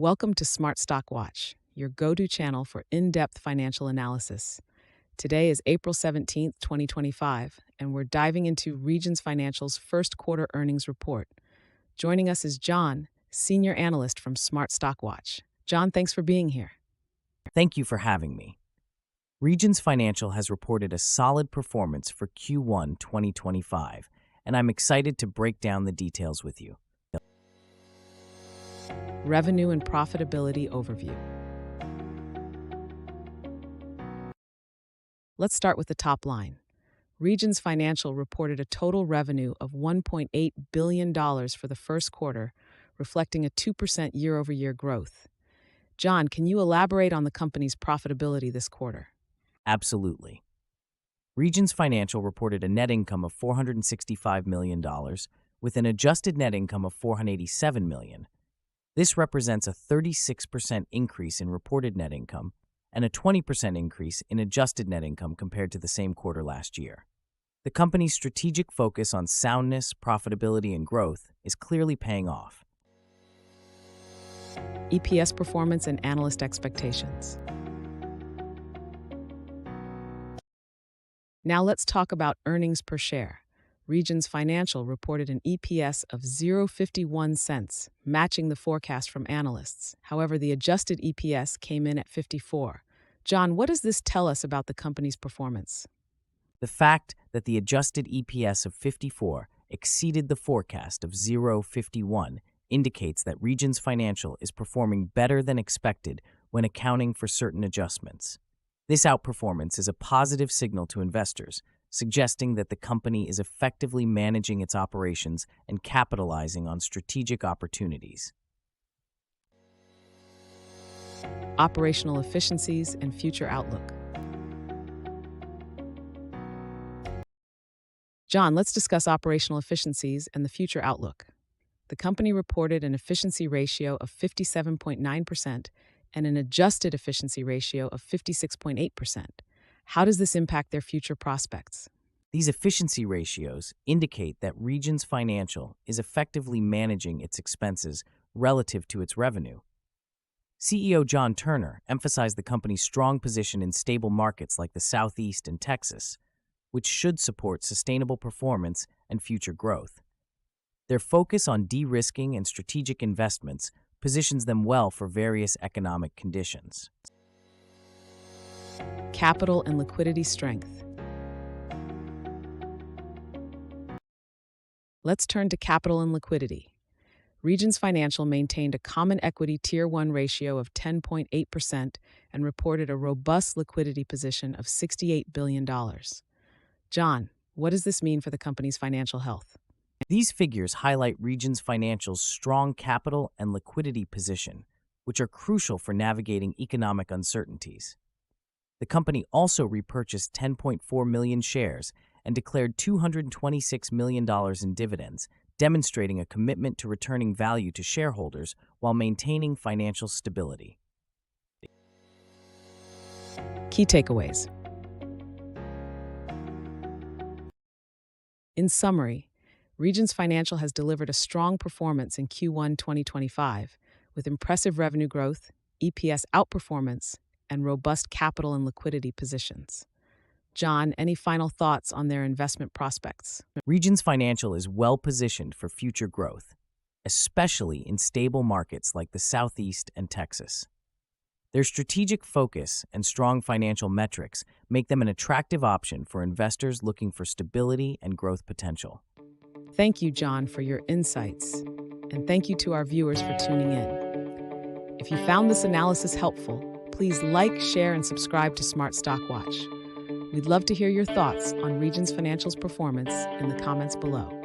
Welcome to Smart Stock Watch, your go-to channel for in-depth financial analysis. Today is April 17th, 2025, and we're diving into Regions Financial's first quarter earnings report. Joining us is John, senior analyst from Smart Stock Watch. John, thanks for being here. Thank you for having me. Regions Financial has reported a solid performance for Q1 2025, and I'm excited to break down the details with you. Revenue and profitability overview. Let's start with the top line. Regions Financial reported a total revenue of $1.8 billion for the first quarter, reflecting a 2% year-over-year growth. John, can you elaborate on the company's profitability this quarter? Absolutely. Regions Financial reported a net income of $465 million, with an adjusted net income of $487 million. This represents a 36% increase in reported net income and a 20% increase in adjusted net income compared to the same quarter last year. The company's strategic focus on soundness, profitability, and growth is clearly paying off. EPS performance and analyst expectations. Now let's talk about earnings per share. Regions Financial reported an EPS of $0.51, matching the forecast from analysts. However, the adjusted EPS came in at 54. John, what does this tell us about the company's performance? The fact that the adjusted EPS of 54 exceeded the forecast of 0.51 indicates that Regions Financial is performing better than expected when accounting for certain adjustments. This outperformance is a positive signal to investors, suggesting that the company is effectively managing its operations and capitalizing on strategic opportunities. Operational efficiencies and future outlook. John, let's discuss operational efficiencies and the future outlook. The company reported an efficiency ratio of 57.9% and an adjusted efficiency ratio of 56.8%. How does this impact their future prospects? These efficiency ratios indicate that Regions Financial is effectively managing its expenses relative to its revenue. CEO John Turner emphasized the company's strong position in stable markets like the Southeast and Texas, which should support sustainable performance and future growth. Their focus on de-risking and strategic investments positions them well for various economic conditions. Capital and liquidity strength. Let's turn to capital and liquidity. Regions Financial maintained a common equity Tier 1 ratio of 10.8% and reported a robust liquidity position of $68 billion. John, what does this mean for the company's financial health? These figures highlight Regions Financial's strong capital and liquidity position, which are crucial for navigating economic uncertainties. The company also repurchased 10.4 million shares and declared $226 million in dividends, demonstrating a commitment to returning value to shareholders while maintaining financial stability. Key takeaways. In summary, Regions Financial has delivered a strong performance in Q1 2025 with impressive revenue growth, EPS outperformance, and robust capital and liquidity positions. John, any final thoughts on their investment prospects? Regions Financial is well positioned for future growth, especially in stable markets like the Southeast and Texas. Their strategic focus and strong financial metrics make them an attractive option for investors looking for stability and growth potential. Thank you, John, for your insights, and thank you to our viewers for tuning in. If you found this analysis helpful, please like, share, and subscribe to Smart Stock Watch. We'd love to hear your thoughts on Regions Financial's performance in the comments below.